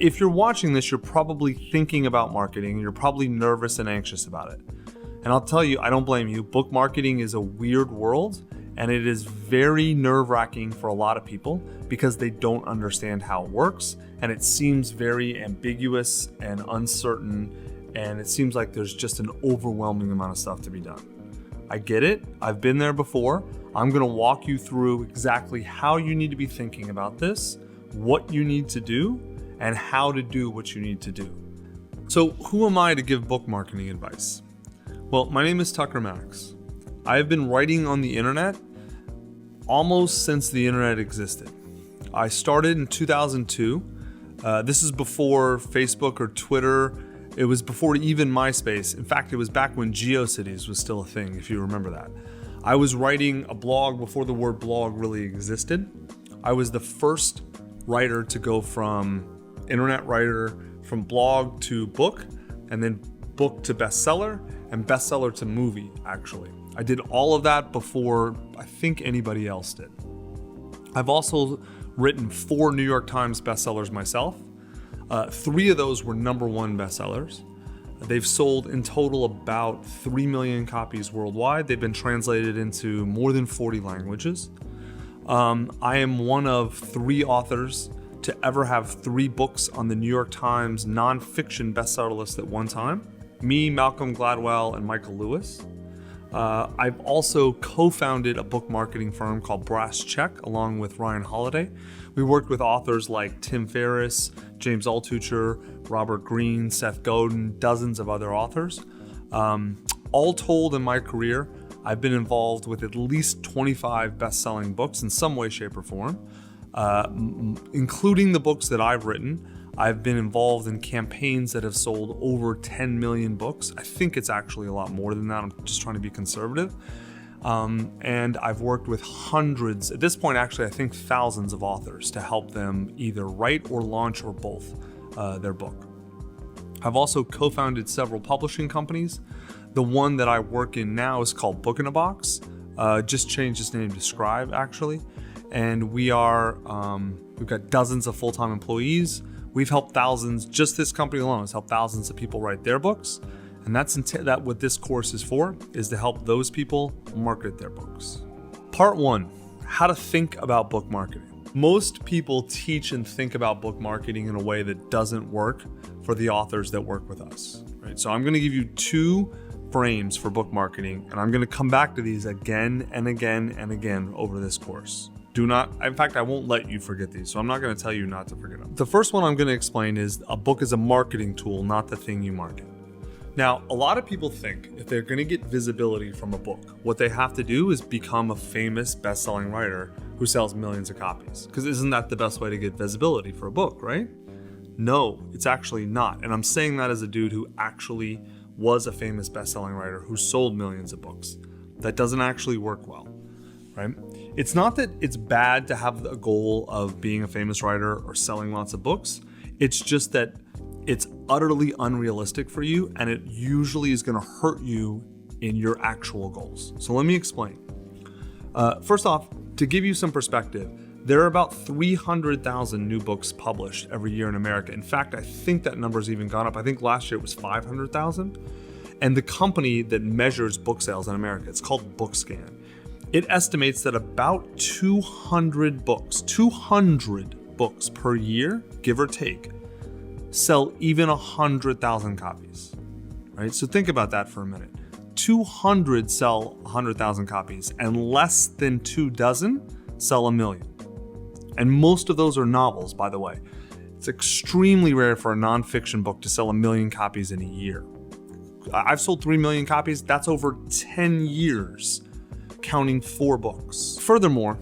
If you're watching this, you're probably thinking about marketing. You're probably nervous and anxious about it. And I'll tell you, I don't blame you. Book marketing is a weird world, and it is very nerve-wracking for a lot of people because they don't understand how it works, and it seems very ambiguous and uncertain, and it seems like there's just an overwhelming amount of stuff to be done. I get it. I've been there before. I'm going to walk you through exactly how you need to be thinking about this, what you need to do, and how to do what you need to do. So who am I to give book marketing advice? Well, my name is Tucker Max. I have been writing on the internet almost since the internet existed. I started in 2002. This is before Facebook or Twitter. It was before even MySpace. In fact, it was back when GeoCities was still a thing, if you remember that. I was writing a blog before the word blog really existed. I was the first writer to go from internet writer, from blog to book, and then book to bestseller, and bestseller to movie, actually. I did all of that before I think anybody else did. I've also written 4 New York Times bestsellers myself. 3 of those were #1 bestsellers. They've sold in total about 3 million copies worldwide. They've been translated into more than 40 languages. I am one of 3 authors to ever have 3 books on the New York Times nonfiction bestseller list at one time. Me, Malcolm Gladwell, and Michael Lewis. I've also co-founded a book marketing firm called Brass Check along with Ryan Holiday. We worked with authors like Tim Ferriss, James Altucher, Robert Greene, Seth Godin, dozens of other authors. All told in my career, I've been involved with at least 25 best-selling books in some way, shape, or form. Including the books that I've written, I've been involved in campaigns that have sold over 10 million books. I think it's actually a lot more than that. I'm just trying to be conservative. And I've worked with hundreds, at this point actually I think thousands of authors to help them either write or launch or both their book. I've also co-founded several publishing companies. The one that I work in now is called Book in a Box. Just changed its name to Scribe actually. And we've got dozens of full-time employees. We've helped thousands, just this company alone has helped thousands of people write their books. And that's what this course is for, is to help those people market their books. Part 1, how to think about book marketing. Most people teach and think about book marketing in a way that doesn't work for the authors that work with us. Right? So I'm going to give you 2 frames for book marketing, and I'm going to come back to these again and again and again over this course. In fact, I won't let you forget these, so I'm not going to tell you not to forget them. The first one I'm going to explain is a book is a marketing tool, not the thing you market. Now, a lot of people think if they're going to get visibility from a book, what they have to do is become a famous best-selling writer who sells millions of copies. Because isn't that the best way to get visibility for a book, right? No, it's actually not. And I'm saying that as a dude who actually was a famous best-selling writer who sold millions of books. That doesn't actually work well, right? It's not that it's bad to have a goal of being a famous writer or selling lots of books. It's just that it's utterly unrealistic for you, and it usually is going to hurt you in your actual goals. So let me explain. First off, to give you some perspective, there are about 300,000 new books published every year in America. In fact, I think that number's even gone up. I think last year it was 500,000. And the company that measures book sales in America, it's called BookScan. It estimates that about 200 books per year, give or take, sell even 100,000 copies, right? So think about that for a minute. 200 sell 100,000 copies, and less than 24 sell 1 million. And most of those are novels, by the way. It's extremely rare for a nonfiction book to sell 1 million copies in a year. I've sold 3 million copies. That's over 10 years, counting 4 books. Furthermore,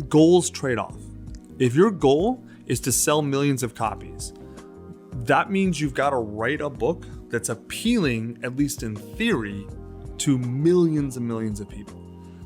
goals trade off. If your goal is to sell millions of copies, that means you've got to write a book that's appealing, at least in theory, to millions and millions of people.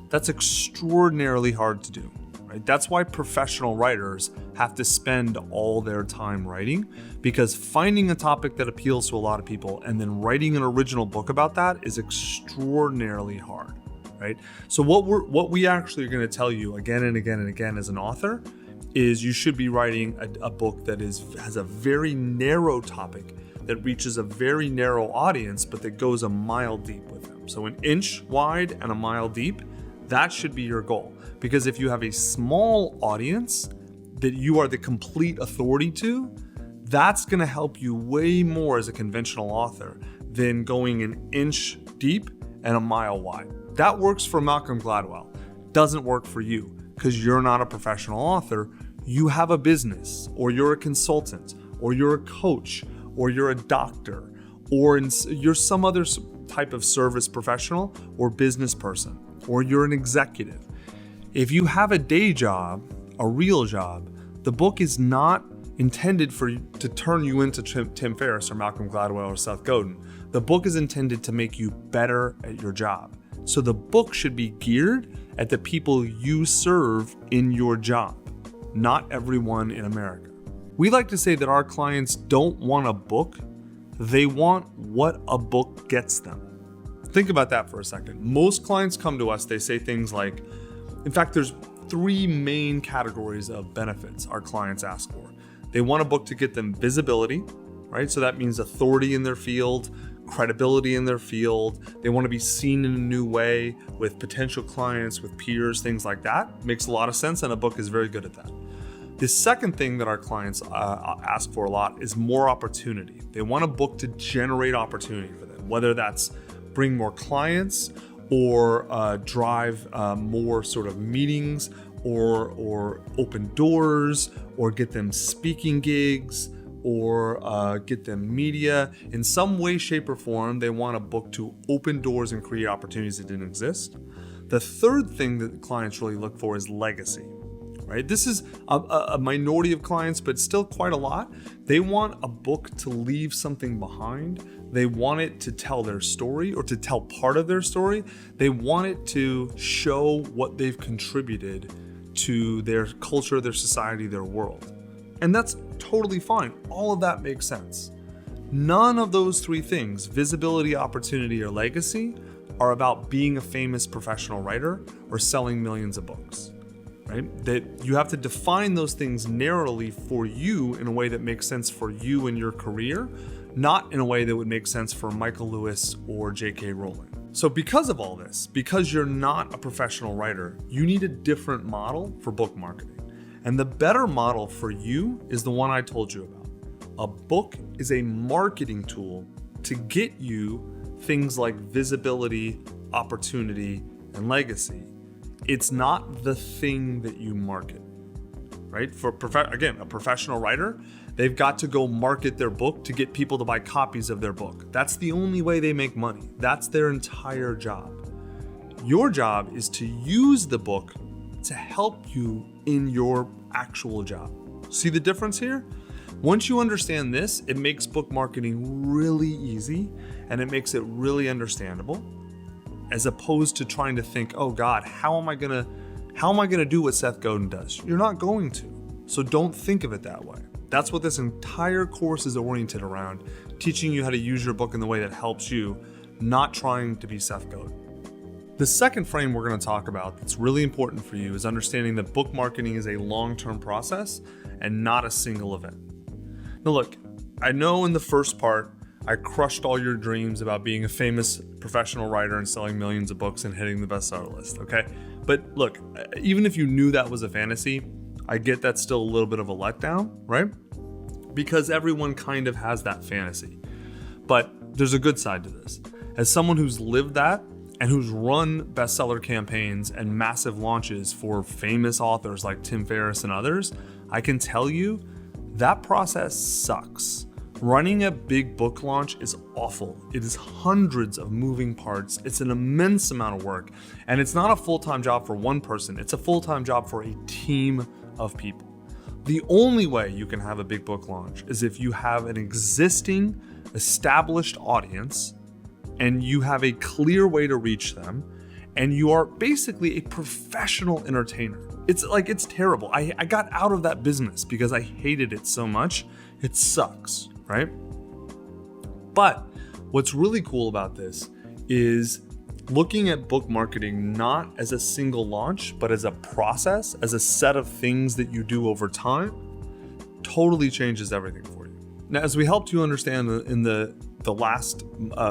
That's extraordinarily hard to do, right? That's why professional writers have to spend all their time writing, because finding a topic that appeals to a lot of people and then writing an original book about that is extraordinarily hard, right? So what we actually are going to tell you again and again and again as an author is you should be writing a book that has a very narrow topic that reaches a very narrow audience, but that goes a mile deep with them. So an inch wide and a mile deep, that should be your goal. Because if you have a small audience that you are the complete authority to, that's going to help you way more as a conventional author than going an inch deep and a mile wide. That works for Malcolm Gladwell. Doesn't work for you because you're not a professional author. You have a business, or you're a consultant, or you're a coach, or you're a doctor, or you're some other type of service professional or business person, or you're an executive. If you have a day job, a real job, the book is not intended to turn you into Tim Ferriss or Malcolm Gladwell or Seth Godin. The book is intended to make you better at your job. So the book should be geared at the people you serve in your job, not everyone in America. We like to say that our clients don't want a book, they want what a book gets them. Think about that for a second. Most clients come to us, they say things like, in fact, there's 3 main categories of benefits our clients ask for. They want a book to get them visibility, right? So that means authority in their field, credibility in their field. They want to be seen in a new way with potential clients, with peers, things like that. Makes a lot of sense, and a book is very good at that. The second thing that our clients ask for a lot is more opportunity. They want a book to generate opportunity for them, whether that's bring more clients or drive more sort of meetings or open doors or get them speaking gigs or get them media. In some way, shape, or form, they want a book to open doors and create opportunities that didn't exist. The third thing that clients really look for is legacy. Right? This is a minority of clients, but still quite a lot. They want a book to leave something behind. They want it to tell their story or to tell part of their story. They want it to show what they've contributed to their culture, their society, their world. And that's totally fine. All of that makes sense. None of those 3 things, visibility, opportunity, or legacy, are about being a famous professional writer or selling millions of books. Right? That you have to define those things narrowly for you in a way that makes sense for you and your career, not in a way that would make sense for Michael Lewis or J.K. Rowling. So because of all this, because you're not a professional writer, you need a different model for book marketing. And the better model for you is the one I told you about. A book is a marketing tool to get you things like visibility, opportunity, and legacy. It's not the thing that you market, right? For a professional writer, they've got to go market their book to get people to buy copies of their book. That's the only way they make money. That's their entire job. Your job is to use the book to help you in your actual job. See the difference here? Once you understand this, it makes book marketing really easy and it makes it really understandable, as opposed to trying to think, oh God, how am I gonna do what Seth Godin does? You're not going to. So don't think of it that way. That's what this entire course is oriented around, teaching you how to use your book in the way that helps you, not trying to be Seth Godin. The second frame we're going to talk about that's really important for you is understanding that book marketing is a long-term process and not a single event. Now look, I know in the first part, I crushed all your dreams about being a famous professional writer and selling millions of books and hitting the bestseller list, okay? But look, even if you knew that was a fantasy, I get that's still a little bit of a letdown, right? Because everyone kind of has that fantasy. But there's a good side to this. As someone who's lived that and who's run bestseller campaigns and massive launches for famous authors like Tim Ferriss and others, I can tell you that process sucks. Running a big book launch is awful. It is hundreds of moving parts. It's an immense amount of work. And it's not a full-time job for one person. It's a full-time job for a team of people. The only way you can have a big book launch is if you have an existing, established audience and you have a clear way to reach them and you are basically a professional entertainer. It's terrible. I got out of that business because I hated it so much. It sucks. Right? But what's really cool about this is looking at book marketing not as a single launch, but as a process, as a set of things that you do over time, totally changes everything for you. Now, as we helped you understand in the last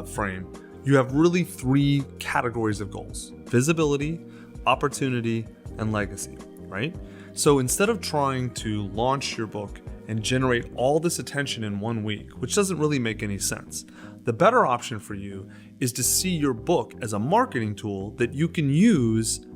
frame, you have really 3 categories of goals: visibility, opportunity, and legacy, right? So instead of trying to launch your book and generate all this attention in 1 week, which doesn't really make any sense, the better option for you is to see your book as a marketing tool that you can use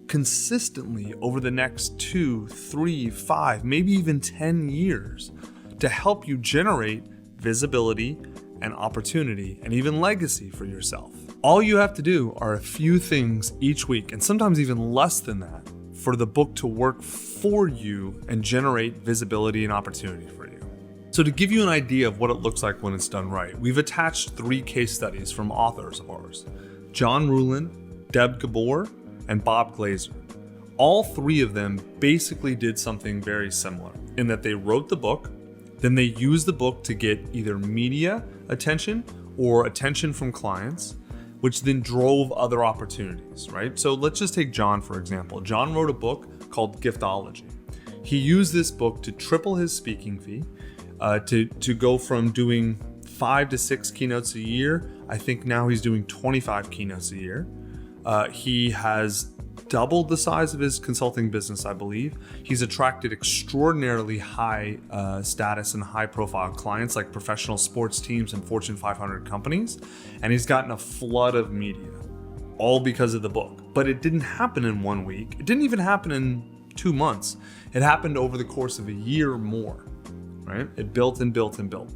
consistently over the next 2, 3, 5, maybe even 10 years to help you generate visibility and opportunity and even legacy for yourself. All you have to do are a few things each week, and sometimes even less than that, for the book to work for you and generate visibility and opportunity for you. So to give you an idea of what it looks like when it's done right, we've attached 3 case studies from authors of ours: John Ruhlin, Deb Gabor, and Bob Glazer. All 3 of them basically did something very similar in that they wrote the book, then they used the book to get either media attention or attention from clients, which then drove other opportunities, right? So let's just take John, for example. John wrote a book called Giftology. He used this book to triple his speaking fee, to go from doing 5 to 6 keynotes a year. I think now he's doing 25 keynotes a year. He has doubled the size of his consulting business, I believe. He's attracted extraordinarily high status and high profile clients like professional sports teams and Fortune 500 companies. And he's gotten a flood of media, all because of the book. But it didn't happen in 1 week. It didn't even happen in 2 months. It happened over the course of a year or more, right? It built and built and built.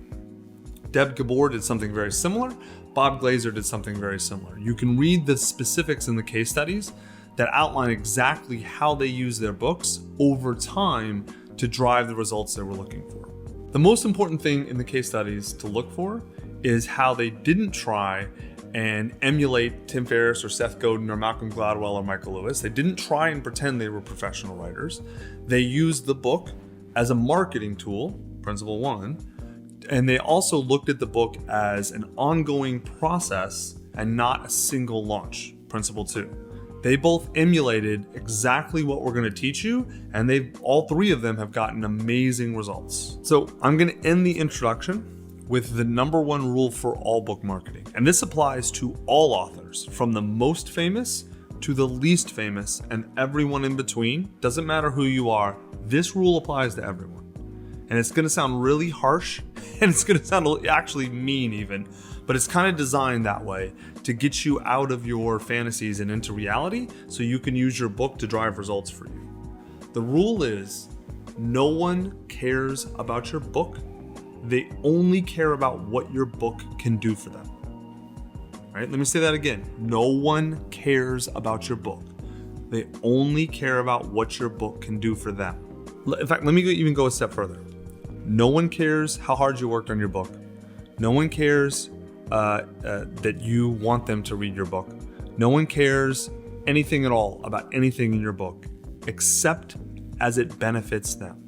Deb Gabor did something very similar. Bob Glazer did something very similar. You can read the specifics in the case studies that outline exactly how they use their books over time to drive the results they were looking for. The most important thing in the case studies to look for is how they didn't try and emulate Tim Ferriss or Seth Godin or Malcolm Gladwell or Michael Lewis. They didn't try and pretend they were professional writers. They used the book as a marketing tool, principle 1, and they also looked at the book as an ongoing process and not a single launch, principle 2. They both emulated exactly what we're going to teach you, and all 3 of them have gotten amazing results. So I'm going to end the introduction with the number 1 rule for all book marketing. And this applies to all authors, from the most famous to the least famous and everyone in between. Doesn't matter who you are, this rule applies to everyone. And it's going to sound really harsh, and it's going to sound actually mean even, but it's kind of designed that way to get you out of your fantasies and into reality so you can use your book to drive results for you. The rule is no one cares about your book. They only care about what your book can do for them. All right, let me say that again. No one cares about your book. They only care about what your book can do for them. In fact, let me even go a step further. No one cares how hard you worked on your book. No one cares that you want them to read your book. No one cares anything at all about anything in your book, except as it benefits them.